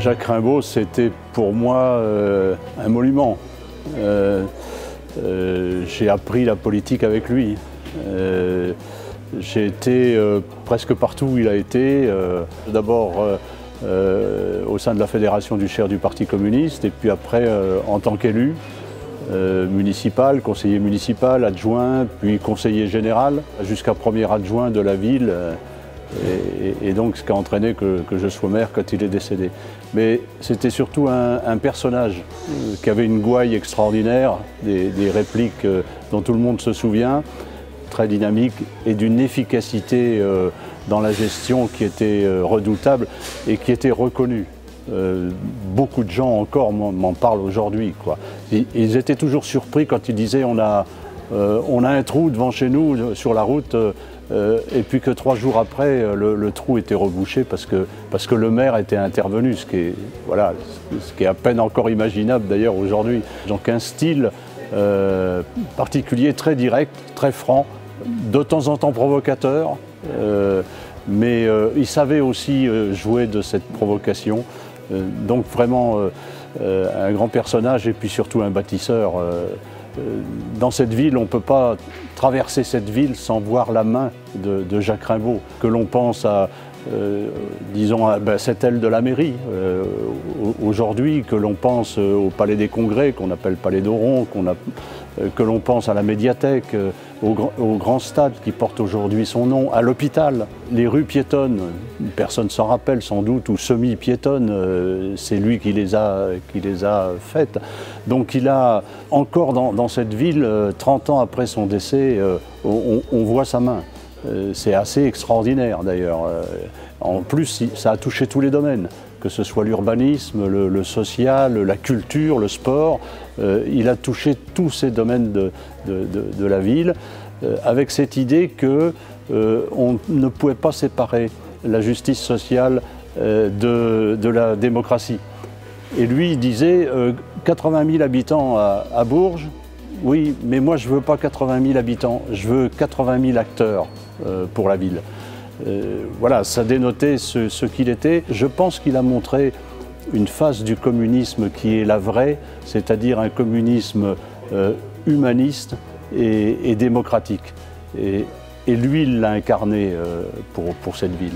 Jacques Rimbaud, c'était pour moi un monument. J'ai appris la politique avec lui. J'ai été presque partout où il a été. D'abord au sein de la fédération du Cher du Parti communiste, et puis après en tant qu'élu municipal, conseiller municipal, adjoint, puis conseiller général, jusqu'à premier adjoint de la ville. Et donc ce qui a entraîné que je sois maire quand il est décédé. Mais c'était surtout un personnage qui avait une gouaille extraordinaire, des répliques dont tout le monde se souvient, très dynamique, et d'une efficacité dans la gestion qui était redoutable et qui était reconnue. Beaucoup de gens encore m'en parlent aujourd'hui, quoi. Ils étaient toujours surpris quand ils disaient on a un trou devant chez nous sur la route, et puis que 3 jours après le trou était rebouché parce que le maire était intervenu, ce qui est à peine encore imaginable d'ailleurs aujourd'hui. Donc un style particulier, très direct, très franc, de temps en temps provocateur, mais il savait aussi jouer de cette provocation. Donc vraiment un grand personnage et puis surtout un bâtisseur. Dans cette ville, on ne peut pas traverser cette ville sans voir la main de Jacques Rimbaud. Que l'on pense à, disons, à cette aile de la mairie aujourd'hui, que l'on pense au Palais des Congrès, qu'on appelle Palais d'Oron, que l'on pense à la médiathèque, au grand stade qui porte aujourd'hui son nom, à l'hôpital. Les rues piétonnes, personne s'en rappelle sans doute, ou semi-piétonnes, c'est lui qui les a faites. Donc il a encore dans cette ville, 30 ans après son décès, on voit sa main. C'est assez extraordinaire d'ailleurs. En plus, ça a touché tous les domaines, que ce soit l'urbanisme, le social, la culture, le sport. Il a touché tous ces domaines de la ville, avec cette idée qu'on ne pouvait pas séparer la justice sociale de la démocratie. Et lui, il disait 80 000 habitants à Bourges, oui, mais moi je ne veux pas 80 000 habitants, je veux 80 000 acteurs pour la ville. Voilà, ça dénotait ce qu'il était. Je pense qu'il a montré une face du communisme qui est la vraie, c'est-à-dire un communisme humaniste et démocratique. Et lui, il l'a incarné pour cette ville.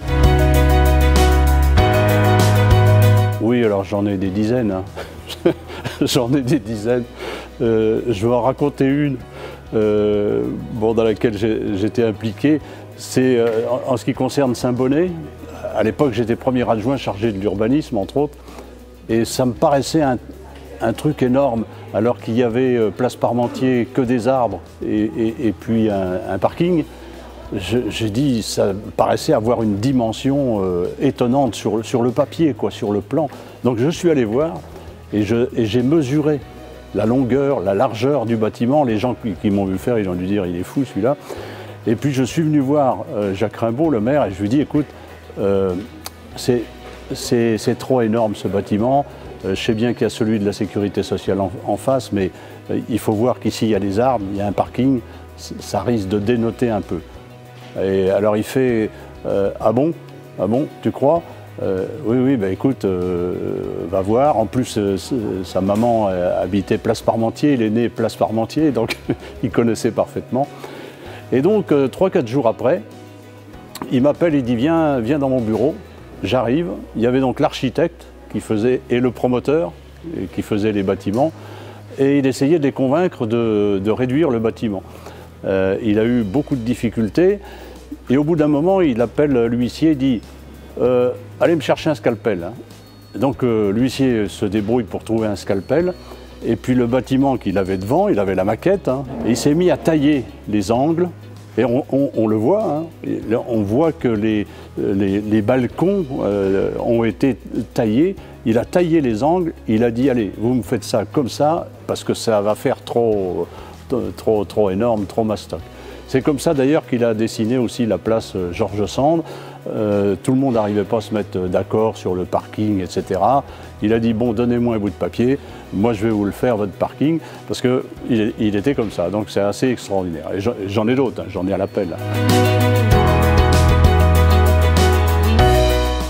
Oui, alors j'en ai des dizaines. Hein. J'en ai des dizaines. Je vais en raconter une dans laquelle j'étais impliqué. C'est en ce qui concerne Saint-Bonnet. À l'époque, j'étais premier adjoint chargé de l'urbanisme, entre autres. Et ça me paraissait un truc énorme, alors qu'il y avait place Parmentier, que des arbres, et puis un parking. J'ai dit, ça me paraissait avoir une dimension étonnante sur le papier, quoi, sur le plan. Donc je suis allé voir et j'ai mesuré la longueur, la largeur du bâtiment. Les gens qui m'ont vu faire, ils ont dû dire, il est fou celui-là. Et puis je suis venu voir Jacques Rimbaud, le maire, et je lui ai dit, écoute, c'est trop énorme ce bâtiment. Je sais bien qu'il y a celui de la sécurité sociale en face, mais il faut voir qu'ici il y a des arbres, il y a un parking, ça risque de dénoter un peu. Et alors il fait ah bon, tu crois? Oui, bah écoute, va voir. En plus, sa maman habitait place Parmentier, il est né place Parmentier, donc il connaissait parfaitement. Et donc 3-4 jours après, il m'appelle, il dit viens dans mon bureau. J'arrive, il y avait donc l'architecte qui faisait, et le promoteur qui faisait les bâtiments, et il essayait de les convaincre de réduire le bâtiment. Il a eu beaucoup de difficultés, et au bout d'un moment, il appelle l'huissier et dit allez me chercher un scalpel. Donc l'huissier se débrouille pour trouver un scalpel, et puis le bâtiment qu'il avait devant, il avait la maquette, et il s'est mis à tailler les angles. Et on le voit, on voit que les balcons ont été taillés. Il a taillé les angles, il a dit allez, vous me faites ça comme ça, parce que ça va faire trop énorme, trop mastoc. C'est comme ça d'ailleurs qu'il a dessiné aussi la place Georges Sand. Tout le monde n'arrivait pas à se mettre d'accord sur le parking, etc. Il a dit bon, donnez-moi un bout de papier, moi je vais vous le faire, votre parking, parce qu'il était comme ça, donc c'est assez extraordinaire. Et j'en ai d'autres, j'en ai à l'appel.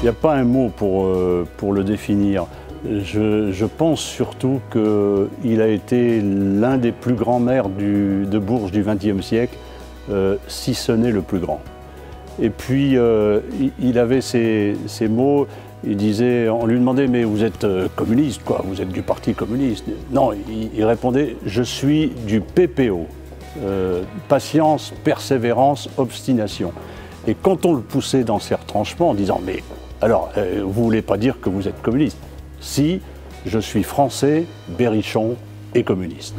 Il n'y a pas un mot pour le définir. Je pense surtout qu'il a été l'un des plus grands maires de Bourges du XXe siècle, si ce n'est le plus grand. Et puis, il avait ces mots, il disait, on lui demandait « mais vous êtes communiste, quoi, vous êtes du Parti communiste ». Non, il répondait « je suis du PPO ». Patience, persévérance, obstination. Et quand on le poussait dans ses retranchements en disant « mais alors, vous ne voulez pas dire que vous êtes communiste ?» Si, je suis français, berrichon et communiste.